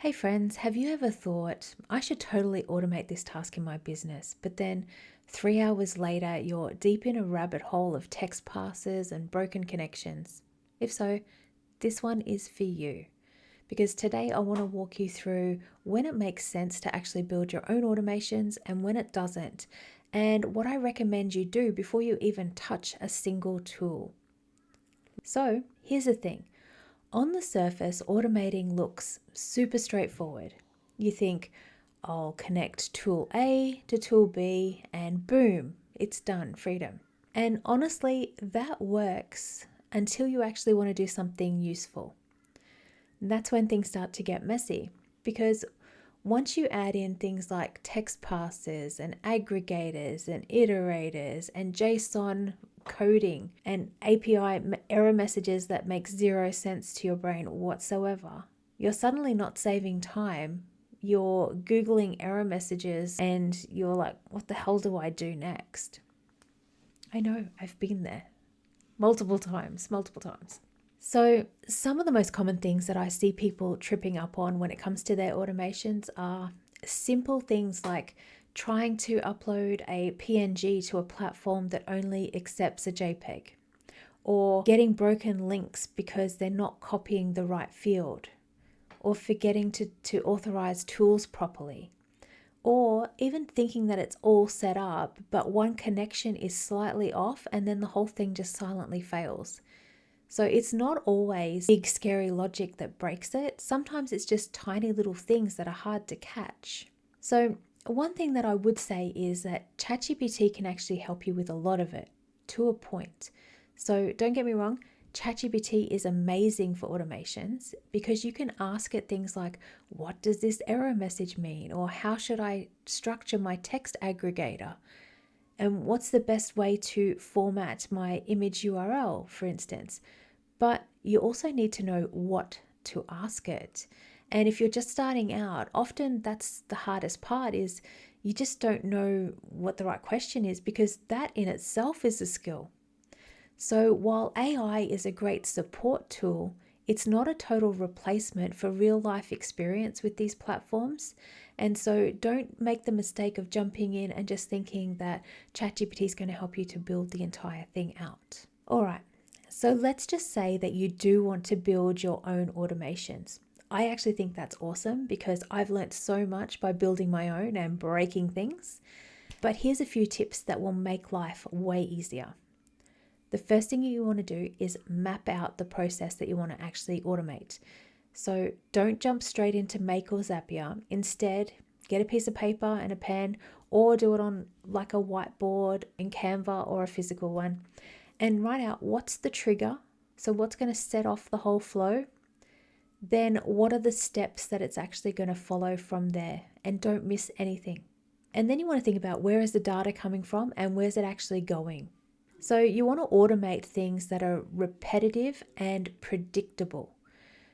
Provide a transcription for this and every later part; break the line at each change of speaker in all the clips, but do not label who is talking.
Hey friends, have you ever thought, I should totally automate this task in my business, but then 3 hours later, you're deep in a rabbit hole of text passes and broken connections? If so, this one is for you. Because today I want to walk you through when it makes sense to actually build your own automations and when it doesn't, and what I recommend you do before you even touch a single tool. So, here's the thing. On the surface, automating looks super straightforward. You think, I'll connect tool A to tool B and boom, it's done, freedom. And honestly, that works until you actually want to do something useful. And that's when things start to get messy because once you add in things like text parsers and aggregators and iterators and JSON coding and API error messages that make zero sense to your brain whatsoever, you're suddenly not saving time. You're Googling error messages and you're like, what the hell do I do next? I know, I've been there multiple times. So, some of the most common things that I see people tripping up on when it comes to their automations are simple things like trying to upload a PNG to a platform that only accepts a JPEG, or getting broken links because they're not copying the right field, or forgetting to authorize tools properly, or even thinking that it's all set up, but one connection is slightly off and then the whole thing just silently fails. So it's not always big, scary logic that breaks it. Sometimes it's just tiny little things that are hard to catch. So one thing that I would say is that ChatGPT can actually help you with a lot of it to a point. So don't get me wrong, ChatGPT is amazing for automations because you can ask it things like, what does this error message mean? Or how should I structure my text aggregator? And what's the best way to format my image URL, for instance? But you also need to know what to ask it. And if you're just starting out, often that's the hardest part is you just don't know what the right question is because that in itself is a skill. So while AI is a great support tool, it's not a total replacement for real life experience with these platforms. And so don't make the mistake of jumping in and just thinking that ChatGPT is going to help you to build the entire thing out. All right. So let's just say that you do want to build your own automations. I actually think that's awesome because I've learnt so much by building my own and breaking things. But here's a few tips that will make life way easier. The first thing you want to do is map out the process that you want to actually automate. So don't jump straight into Make or Zapier. Instead, get a piece of paper and a pen or do it on like a whiteboard in Canva or a physical one and write out what's the trigger. So what's going to set off the whole flow? Then what are the steps that it's actually going to follow from there? And don't miss anything. And then you want to think about where is the data coming from and where's it actually going? So you want to automate things that are repetitive and predictable.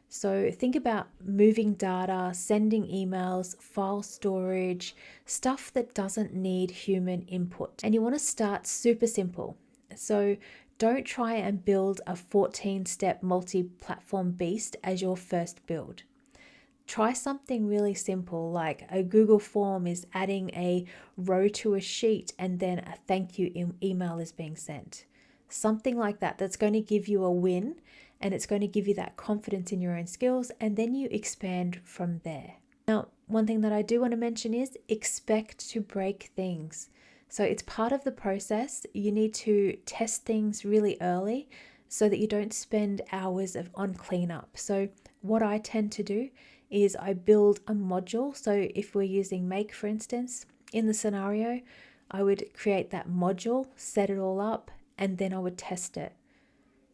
So think about moving data, sending emails, file storage, stuff that doesn't need human input. And you want to start super simple. So don't try and build a 14-step multi-platform beast as your first build. Try something really simple like a Google form is adding a row to a sheet and then a thank you email is being sent. Something like that that's going to give you a win and it's going to give you that confidence in your own skills and then you expand from there. Now, one thing that I do want to mention is expect to break things. So it's part of the process. You need to test things really early so that you don't spend hours on cleanup. So what I tend to do is I build a module. So if we're using Make, for instance, in the scenario, I would create that module, set it all up, and then I would test it.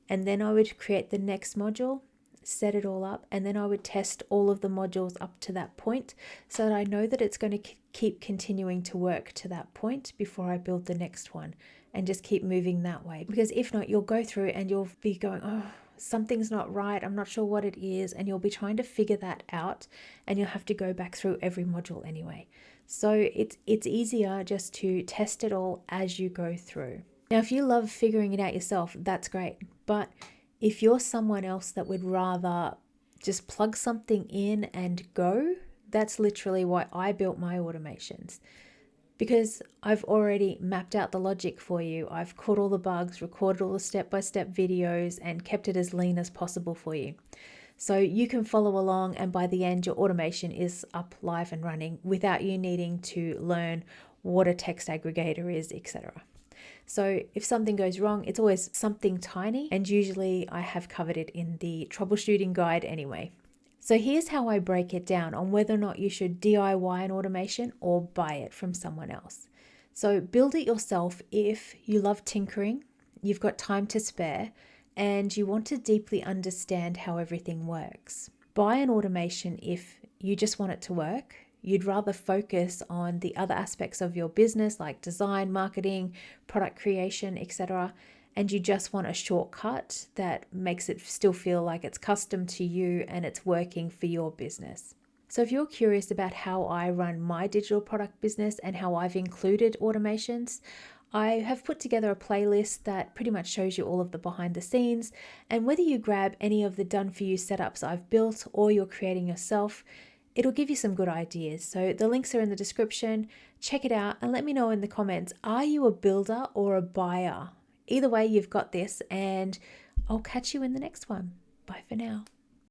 And then I would create the next module, set it all up, and then I would test all of the modules up to that point so that I know that it's going to keep continuing to work to that point before I build the next one and just keep moving that way. Because if not, you'll go through and you'll be going, oh, something's not right, I'm not sure what it is, and you'll be trying to figure that out and you'll have to go back through every module anyway. So it's easier just to test it all as you go through. Now, if you love figuring it out yourself, that's great. But if you're someone else that would rather just plug something in and go. That's literally why I built my automations, because I've already mapped out the logic for you. I've caught all the bugs, recorded all the step-by-step videos, and kept it as lean as possible for you. So you can follow along, and by the end, your automation is up, live and running without you needing to learn what a text aggregator is, etc. So if something goes wrong, it's always something tiny, and usually I have covered it in the troubleshooting guide anyway. So here's how I break it down on whether or not you should DIY an automation or buy it from someone else. So build it yourself if you love tinkering, you've got time to spare, and you want to deeply understand how everything works. Buy an automation if you just want it to work. You'd rather focus on the other aspects of your business like design, marketing, product creation, etc. And you just want a shortcut that makes it still feel like it's custom to you and it's working for your business. So if you're curious about how I run my digital product business and how I've included automations, I have put together a playlist that pretty much shows you all of the behind the scenes, and whether you grab any of the done for you setups I've built or you're creating yourself, it'll give you some good ideas. So the links are in the description. Check it out and let me know in the comments, are you a builder or a buyer? Either way, you've got this, and I'll catch you in the next one. Bye for now.